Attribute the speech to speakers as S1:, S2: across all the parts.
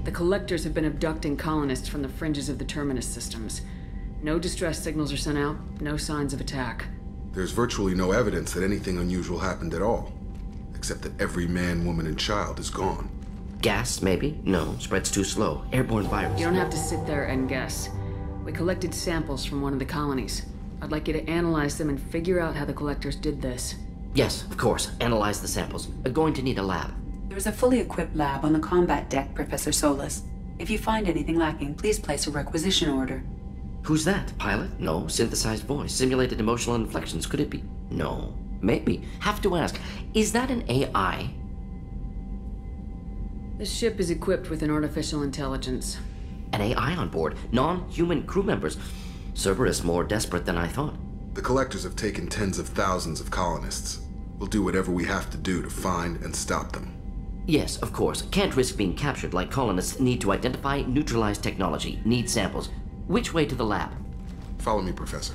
S1: The collectors have been abducting colonists from the fringes of the Terminus systems. No distress signals are sent out, no signs of attack.
S2: There's virtually no evidence that anything unusual happened at all, except that every man, woman, and child is gone.
S3: Gas, maybe? No, spreads too slow. Airborne virus.
S1: You don't have to sit there and guess. We collected samples from one of the colonies. I'd like you to analyze them and figure out how the collectors did this.
S3: Yes, of course. Analyze the samples. Going to need a lab.
S4: There is a fully equipped lab on the combat deck, Professor Solis. If you find anything lacking, please place a requisition order.
S3: Who's that? Pilot? No. Synthesized voice. Simulated emotional inflections. Could it be? No. Maybe. Have to ask. Is that an AI?
S1: This ship is equipped with an artificial intelligence.
S3: An AI on board. Non-human crew members. Cerberus more desperate than I thought.
S2: The collectors have taken tens of thousands of colonists. We'll do whatever we have to do to find and stop them.
S3: Yes, of course. Can't risk being captured like colonists need to identify, neutralize technology, need samples. Which way to the lab?
S2: Follow me, Professor.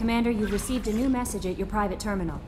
S5: Commander, you've received a new message at your private terminal.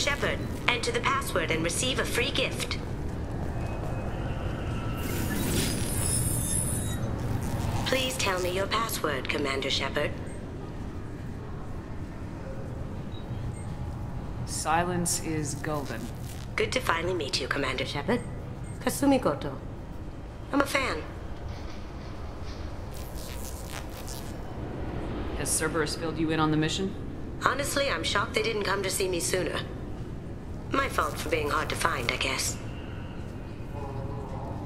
S6: Shepard. Enter the password and receive a free gift. Please tell me your password, Commander Shepard.
S1: Silence is golden.
S6: Good to finally meet you, Commander Shepard. Kasumi Goto. I'm a fan.
S1: Has Cerberus filled you in on the mission?
S6: Honestly, I'm shocked they didn't come to see me sooner. My fault for being hard to find, I guess.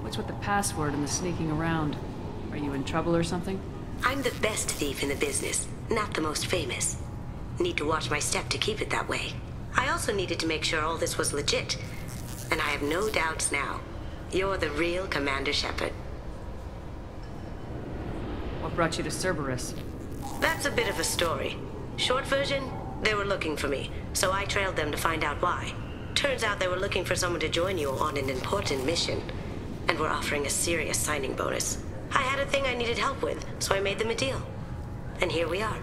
S1: What's with the password and the sneaking around? Are you in trouble or something?
S6: I'm the best thief in the business, not the most famous. Need to watch my step to keep it that way. I also needed to make sure all this was legit. And I have no doubts now. You're the real Commander Shepard.
S1: What brought you to Cerberus?
S6: That's a bit of a story. Short version, they were looking for me, so I trailed them to find out why. Turns out they were looking for someone to join you on an important mission, and were offering a serious signing bonus. I had a thing I needed help with, so I made them a deal. And here we are.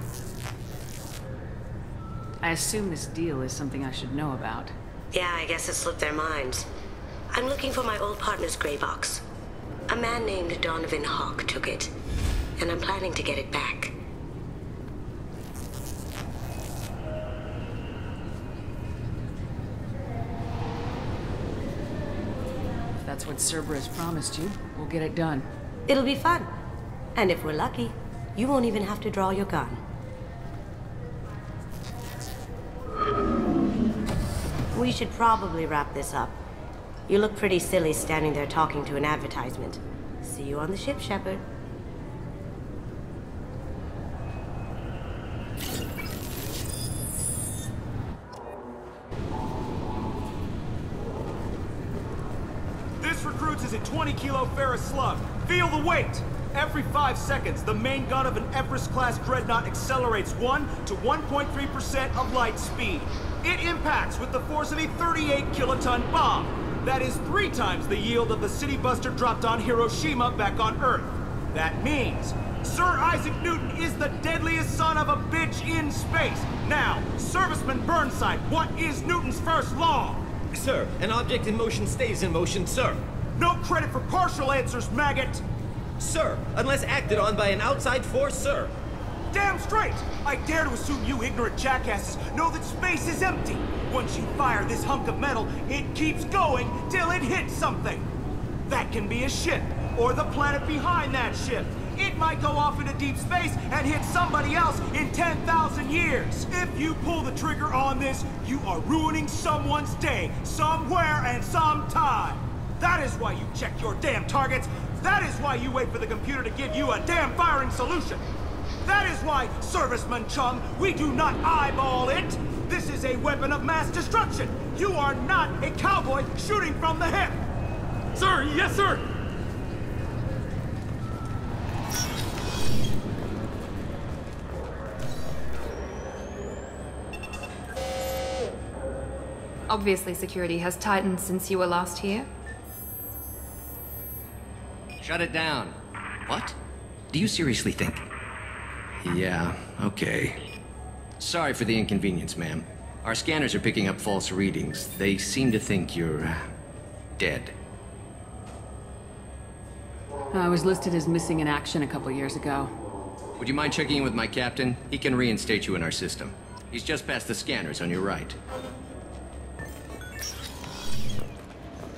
S1: I assume this deal is something I should know about.
S6: Yeah, I guess it slipped their minds. I'm looking for my old partner's gray box. A man named Donovan Hawk took it, and I'm planning to get it back.
S1: If that's what Cerberus promised you, we'll get it done.
S6: It'll be fun. And if we're lucky, you won't even have to draw your gun. We should probably wrap this up. You look pretty silly standing there talking to an advertisement. See you on the ship, Shepard.
S7: This recruits is a 20-kilo ferrous slug. Feel the weight! Every 5 seconds, the main gun of an Everest-class dreadnought accelerates 1 to 1.3% of light speed. It impacts with the force of a 38-kiloton bomb. That is 3 times the yield of the city buster dropped on Hiroshima back on Earth. That means Sir Isaac Newton is the deadliest son of a bitch in space. Now, Serviceman Burnside, what is Newton's first law?
S8: Sir, an object in motion stays in motion, sir.
S7: No credit for partial answers, maggot!
S8: Sir, unless acted on by an outside force, sir.
S7: Damn straight! I dare to assume you ignorant jackasses know that space is empty. Once you fire this hunk of metal, it keeps going till it hits something. That can be a ship, or the planet behind that ship. It might go off into deep space and hit somebody else in 10,000 years. If you pull the trigger on this, you are ruining someone's day, somewhere and sometime. That is why you check your damn targets. That is why you wait for the computer to give you a damn firing solution. That is why, Serviceman Chung, we do not eyeball it. This is a weapon of mass destruction. You are not a cowboy shooting from the hip.
S8: Sir, yes, sir!
S9: Obviously, security has tightened since you were last here.
S10: Shut it down. What? Do you seriously think? Yeah, okay. Sorry for the inconvenience, ma'am. Our scanners are picking up false readings. They seem to think you're dead.
S1: I was listed as missing in action a couple years ago.
S10: Would you mind checking in with my captain? He can reinstate you in our system. He's just past the scanners on your right.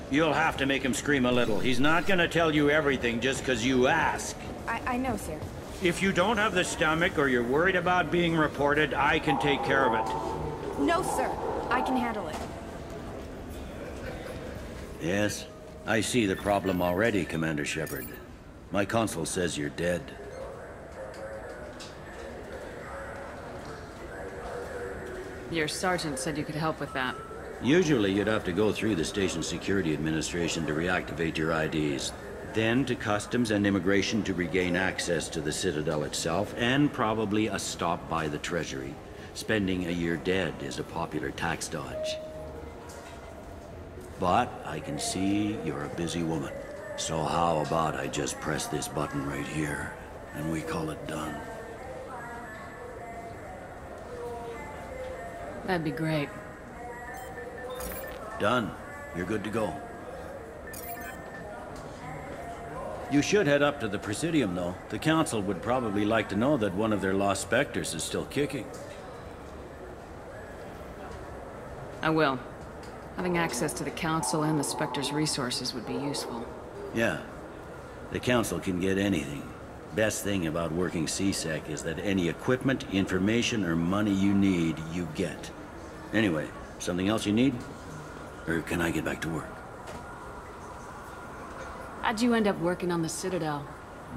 S11: You'll have to make him scream a little. He's not gonna tell you everything just because you ask.
S5: I know, sir.
S11: If you don't have the stomach or you're worried about being reported, I can take care of it.
S5: No, sir. I can handle it.
S11: Yes, I see the problem already, Commander Shepard. My console says you're dead.
S1: Your sergeant said you could help with that.
S11: Usually you'd have to go through the station security administration to reactivate your IDs. Then to customs and immigration to regain access to the Citadel itself, and probably a stop by the Treasury. Spending a year dead is a popular tax dodge. But I can see you're a busy woman. So how about I just press this button right here, and we call it done?
S1: That'd be great.
S11: Done. You're good to go. You should head up to the Presidium, though. The Council would probably like to know that one of their lost Spectres is still kicking.
S1: I will. Having access to the Council and the Spectre's resources would be useful.
S11: Yeah. The Council can get anything. Best thing about working C-Sec is that any equipment, information, or money you need, you get. Anyway, something else you need? Or can I get back to work?
S1: How'd you end up working on the Citadel?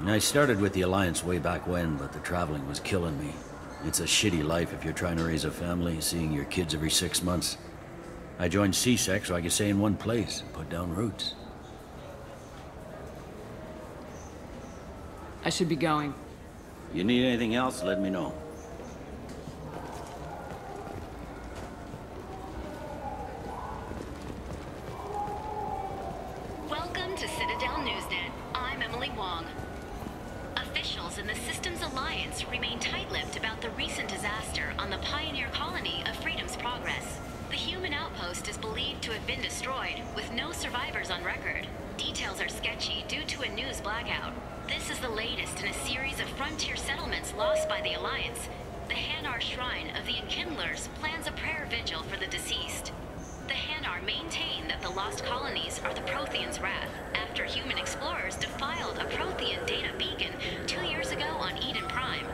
S11: I started with the Alliance way back when, but the traveling was killing me. It's a shitty life if you're trying to raise a family, seeing your kids every 6 months. I joined C-Sec so I could stay in one place and put down roots.
S1: I should be going.
S11: You need anything else, let me know.
S12: Welcome to Citadel Newsnet. I'm Emily Wong. Officials in the Systems Alliance remain tight-lipped about the recent disaster on the pioneer colony of Freedom's Progress. The human outpost is believed to have been destroyed, with no survivors on record. Details are sketchy due to a news blackout. This is the latest in a series of frontier settlements lost by the Alliance. The Hanar Shrine of the Enkindlers plans a prayer vigil for the deceased. The Hanar maintain that the lost colonies are the Protheans' wrath, after human explorers defiled a Prothean data beacon 2 years ago on Eden Prime.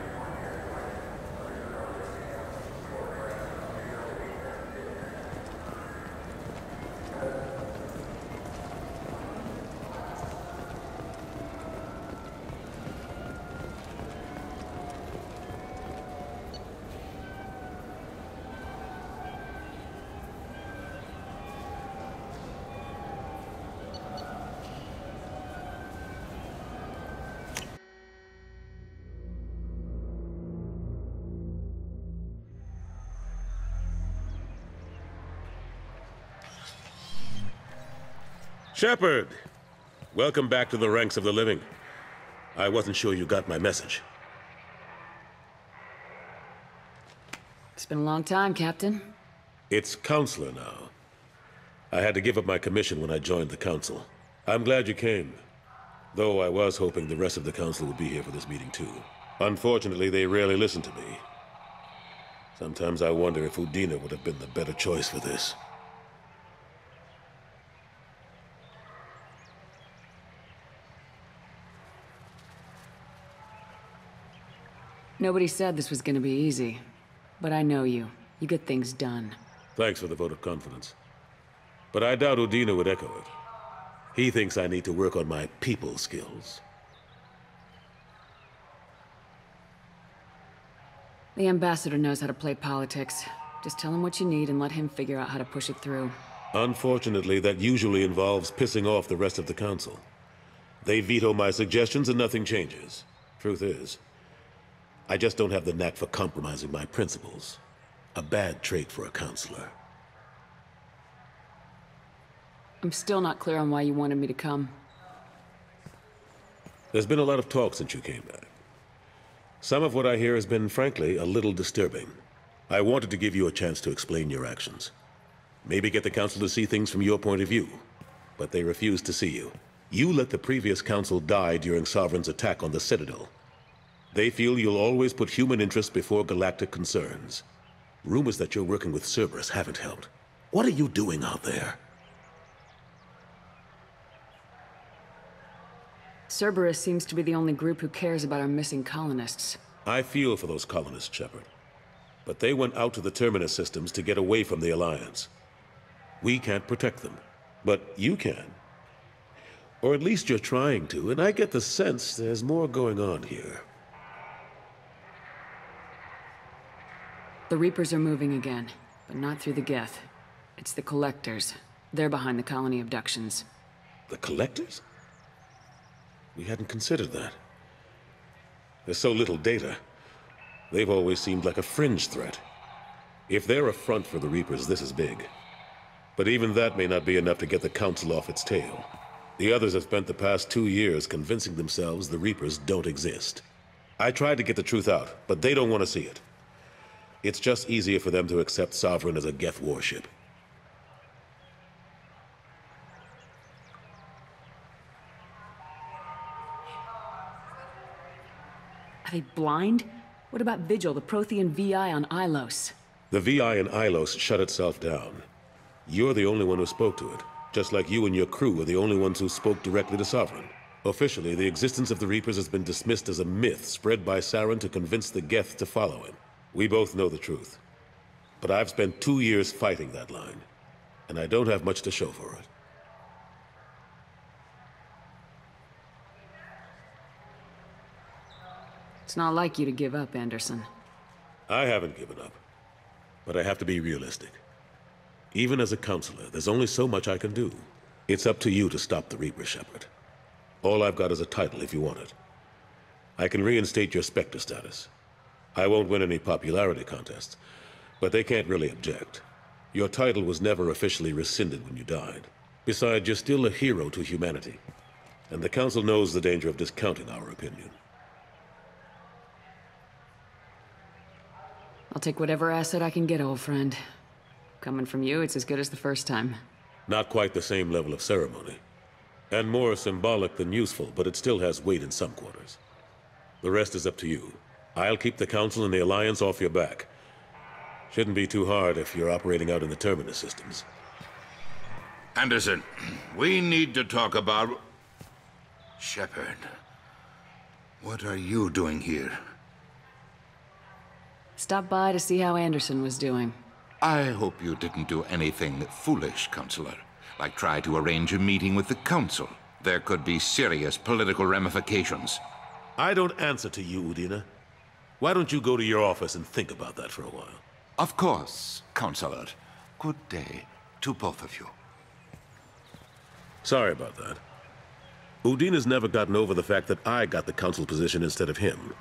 S13: Shepard! Welcome back to the ranks of the living. I wasn't sure you got my message.
S1: It's been a long time, Captain.
S13: It's Counselor now. I had to give up my commission when I joined the Council. I'm glad you came. Though I was hoping the rest of the Council would be here for this meeting too. Unfortunately, they rarely listen to me. Sometimes I wonder if Udina would have been the better choice for this.
S1: Nobody said this was gonna be easy. But I know you. You get things done.
S13: Thanks for the vote of confidence. But I doubt Udina would echo it. He thinks I need to work on my people skills.
S1: The ambassador knows how to play politics. Just tell him what you need and let him figure out how to push it through.
S13: Unfortunately, that usually involves pissing off the rest of the Council. They veto my suggestions and nothing changes. Truth is, I just don't have the knack for compromising my principles. A bad trait for a counselor.
S1: I'm still not clear on why you wanted me to come.
S13: There's been a lot of talk since you came back. Some of what I hear has been, frankly, a little disturbing. I wanted to give you a chance to explain your actions. Maybe get the Council to see things from your point of view. But they refused to see you. You let the previous Council die during Sovereign's attack on the Citadel. They feel you'll always put human interests before galactic concerns. Rumors that you're working with Cerberus haven't helped. What are you doing out there?
S1: Cerberus seems to be the only group who cares about our missing colonists.
S13: I feel for those colonists, Shepard. But they went out to the Terminus systems to get away from the Alliance. We can't protect them, but you can. Or at least you're trying to, and I get the sense there's more going on here.
S1: The Reapers are moving again, but not through the Geth. It's the Collectors. They're behind the colony abductions.
S13: The Collectors? We hadn't considered that. There's so little data. They've always seemed like a fringe threat. If they're a front for the Reapers, this is big. But even that may not be enough to get the Council off its tail. The others have spent the past 2 years convincing themselves the Reapers don't exist. I tried to get the truth out, but they don't want to see it. It's just easier for them to accept Sovereign as a Geth warship.
S1: Are they blind? What about Vigil, the Prothean VI on Ilos?
S13: The VI in Ilos shut itself down. You're the only one who spoke to it, just like you and your crew are the only ones who spoke directly to Sovereign. Officially, the existence of the Reapers has been dismissed as a myth spread by Saren to convince the Geth to follow him. We both know the truth. But I've spent 2 years fighting that line, and I don't have much to show for it.
S1: It's not like you to give up, Anderson.
S13: I haven't given up, but I have to be realistic. Even as a counselor, there's only so much I can do. It's up to you to stop the Reaper, Shepard. All I've got is a title if you want it. I can reinstate your Spectre status. I won't win any popularity contests, but they can't really object. Your title was never officially rescinded when you died. Besides, you're still a hero to humanity, and the Council knows the danger of discounting our opinion.
S1: I'll take whatever asset I can get, old friend. Coming from you, it's as good as the first time.
S13: Not quite the same level of ceremony. And more symbolic than useful, but it still has weight in some quarters. The rest is up to you. I'll keep the Council and the Alliance off your back. Shouldn't be too hard if you're operating out in the Terminus systems.
S14: Anderson, we need to talk about... Shepard. What are you doing here?
S1: Stopped by to see how Anderson was doing.
S14: I hope you didn't do anything foolish, Counselor. Like try to arrange a meeting with the Council. There could be serious political ramifications.
S13: I don't answer to you, Udina. Why don't you go to your office and think about that for a while?
S14: Of course, Counselor. Good day to both of you.
S13: Sorry about that. Udina's never gotten over the fact that I got the Council position instead of him.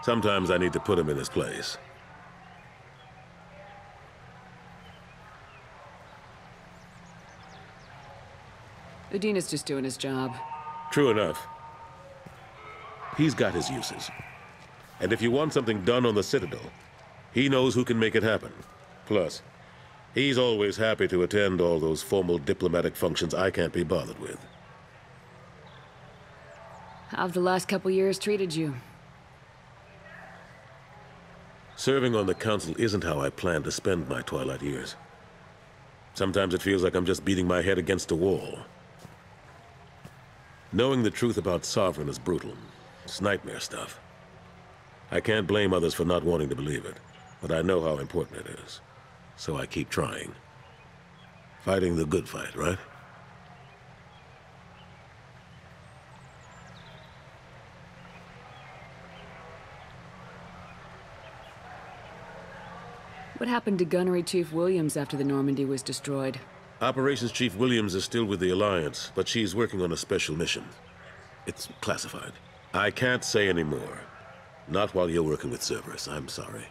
S13: Sometimes I need to put him in his place.
S1: Udina's just doing his job.
S13: True enough. He's got his uses. And if you want something done on the Citadel, he knows who can make it happen. Plus, he's always happy to attend all those formal diplomatic functions I can't be bothered with.
S1: How've the last couple years treated you?
S13: Serving on the Council isn't how I plan to spend my twilight years. Sometimes it feels like I'm just beating my head against a wall. Knowing the truth about Sovereign is brutal. It's nightmare stuff. I can't blame others for not wanting to believe it, but I know how important it is. So I keep trying. Fighting the good fight, right?
S1: What happened to Gunnery Chief Williams after the Normandy was destroyed?
S13: Operations Chief Williams is still with the Alliance, but she's working on a special mission. It's classified. I can't say any more. Not while you're working with Cerberus, I'm sorry.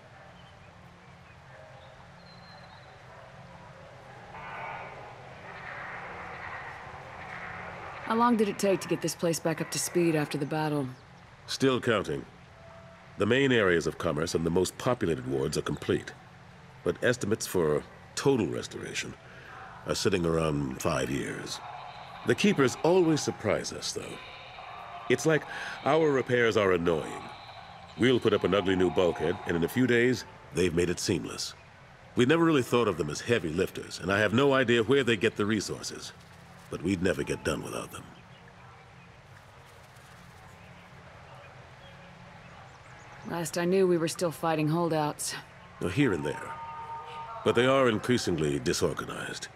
S1: How long did it take to get this place back up to speed after the battle?
S13: Still counting. The main areas of commerce and the most populated wards are complete. But estimates for total restoration are sitting around 5 years. The Keepers always surprise us, though. It's like our repairs are annoying. We'll put up an ugly new bulkhead, and in a few days, they've made it seamless. We never really thought of them as heavy lifters, and I have no idea where they get the resources. But we'd never get done without them.
S1: Last I knew, we were still fighting holdouts.
S13: Here and there. But they are increasingly disorganized.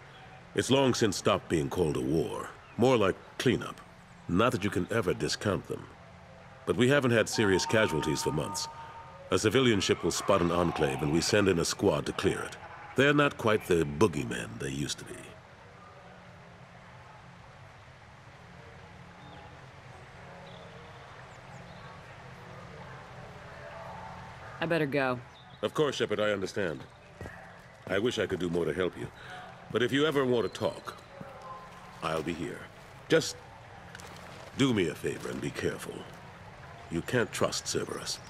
S13: It's long since stopped being called a war. More like cleanup. Not that you can ever discount them. But we haven't had serious casualties for months. A civilian ship will spot an enclave and we send in a squad to clear it. They're not quite the boogeymen they used to be.
S1: I better go.
S13: Of course, Shepard, I understand. I wish I could do more to help you. But if you ever want to talk, I'll be here. Just do me a favor and be careful. You can't trust Cerberus.